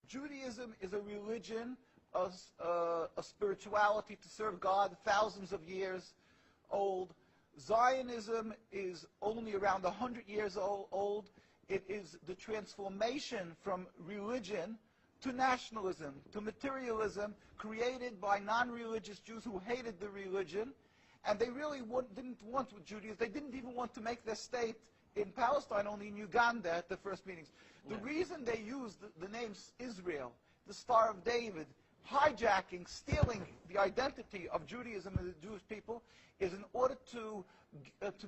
Judaism is a religion, a spirituality to serve God, thousands of years old. Zionism is only around 100 years old. It is the transformation from religion to nationalism, to materialism, created by non-religious Jews who hated the religion. And they really didn't want Judaism. They didn't even want to make their state in Palestine, only in Uganda at the first meetings. The reason they used the name Israel, the Star of David, hijacking, stealing the identity of Judaism and the Jewish people, is in order to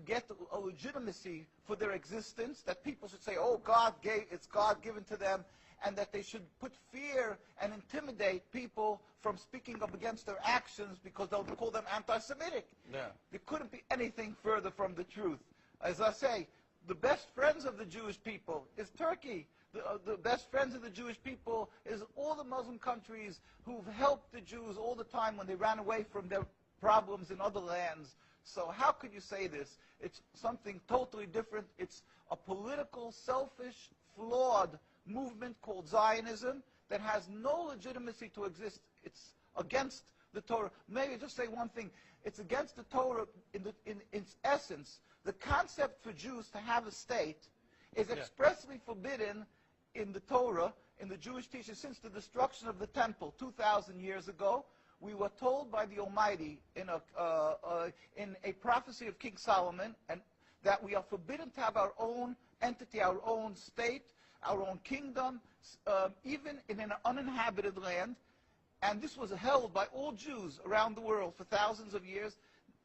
get a legitimacy for their existence, that people should say, oh, it's God given to them, and that they should put fear and intimidate people from speaking up against their actions because they'll call them anti-Semitic. Yeah. There couldn't be anything further from the truth. As I say, the best friends of the Jewish people is Turkey. The best friends of the Jewish people is all the Muslim countries who've helped the Jews all the time when they ran away from their problems in other lands. So how could you say this? It's something totally different. It's a political, selfish, flawed movement called Zionism that has no legitimacy to exist. It's against the Torah. Maybe just say one thing. It's against the Torah in its essence. The concept for Jews to have a state is expressly forbidden in the Torah, in the Jewish teaching, since the destruction of the temple 2,000 years ago. We were told by the Almighty in a prophecy of King Solomon, and that we are forbidden to have our own entity, our own state, our own kingdom, even in an uninhabited land. And this was held by all Jews around the world for thousands of years.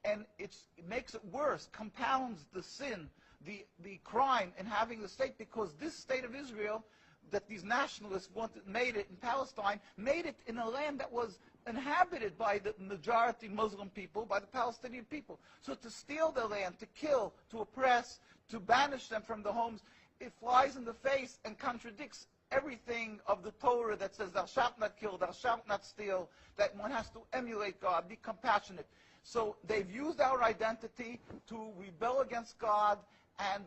And it makes it worse, compounds the sin, the crime in having the state, because this state of Israel that these nationalists made it in Palestine, made it in a land that was inhabited by the majority Muslim people, by the Palestinian people. So to steal their land, to kill, to oppress, to banish them from the homes, it flies in the face and contradicts everything of the Torah that says thou shalt not kill, thou shalt not steal, that one has to emulate God, be compassionate. So they've used our identity to rebel against God and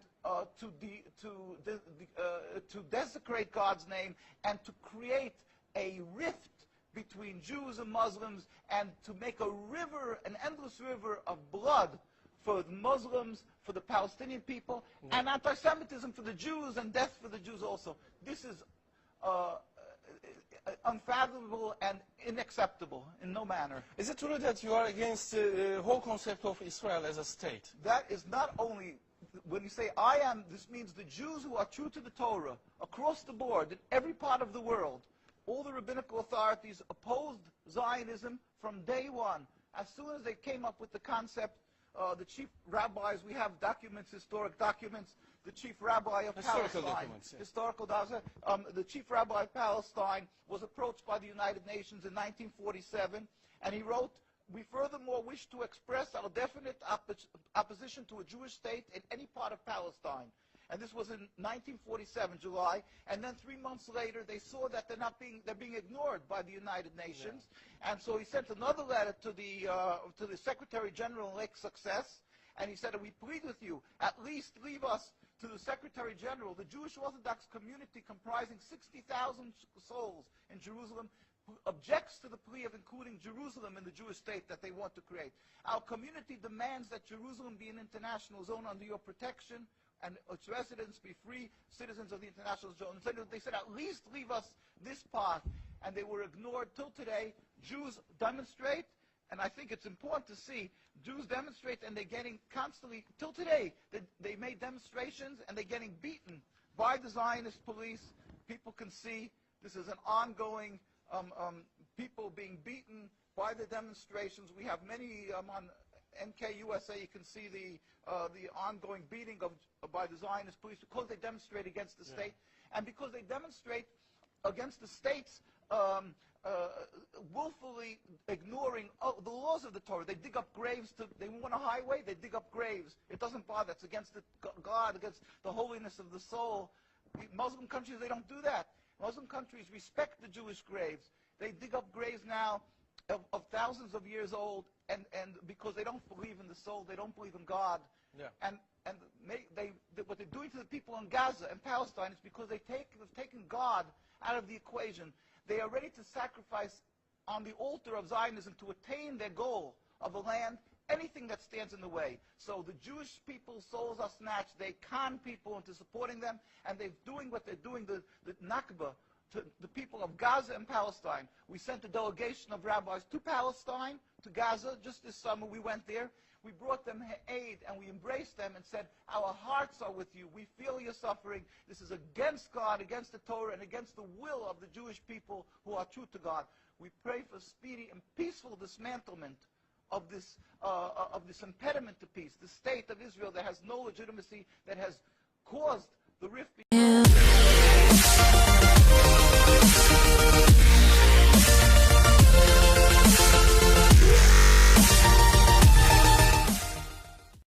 to desecrate God's name, and to create a rift between Jews and Muslims, and to make a river, an endless river of blood for the Muslims, for the Palestinian people, and anti-Semitism for the Jews, and death for the Jews also. This is unfathomable and unacceptable in no manner. Is it true that you are against the whole concept of Israel as a state? That is not only, when you say I am, this means the Jews who are true to the Torah, across the board, in every part of the world. All the rabbinical authorities opposed Zionism from day one. As soon as they came up with the concept, the chief rabbis, we have documents, historic documents, the chief rabbi of Historical Palestine, documents, yeah. historical documents, the chief rabbi of Palestine was approached by the United Nations in 1947, and he wrote, "We furthermore wish to express our definite opposition to a Jewish state in any part of Palestine." And this was in 1947, July. And then 3 months later, they saw that they're being ignored by the United Nations. Yeah. And so he sent another letter to the Secretary General in Lake Success, and he said, "We plead with you, at least leave us to the Secretary General, the Jewish Orthodox community comprising 60,000 souls in Jerusalem, who objects to the plea of including Jerusalem in the Jewish state that they want to create. Our community demands that Jerusalem be an international zone under your protection, and its residents be free citizens of the international zone." So they said, at least leave us this part. And they were ignored till today. Jews demonstrate, and I think it's important to see, Jews demonstrate, and they're getting constantly, till today, they made demonstrations, and they're getting beaten by the Zionist police. People can see this is an ongoing, people being beaten by the demonstrations. We have many on NKUSA, you can see the ongoing beating by the Zionist police because they demonstrate against the state, and because they demonstrate against the state's willfully ignoring the laws of the Torah. They dig up graves. They want a highway, they dig up graves. It doesn't bother. It's against God, against the holiness of the soul. Muslim countries, they don't do that. Muslim countries respect the Jewish graves. They dig up graves now of thousands of years old, and because they don't believe in the soul, they don't believe in God. Yeah. And what they're doing to the people in Gaza and Palestine is because they've taken God out of the equation. They are ready to sacrifice on the altar of Zionism to attain their goal of a land, anything that stands in the way. So the Jewish people's souls are snatched. They con people into supporting them, and they're doing what they're doing, the Nakba, to the people of Gaza and Palestine. We sent a delegation of rabbis to Palestine, to Gaza, just this summer. We went there. We brought them aid, and we embraced them and said, our hearts are with you. We feel your suffering. This is against God, against the Torah, and against the will of the Jewish people who are true to God. We pray for speedy and peaceful dismantlement of this impediment to peace, the state of Israel that has no legitimacy, that has caused the rift between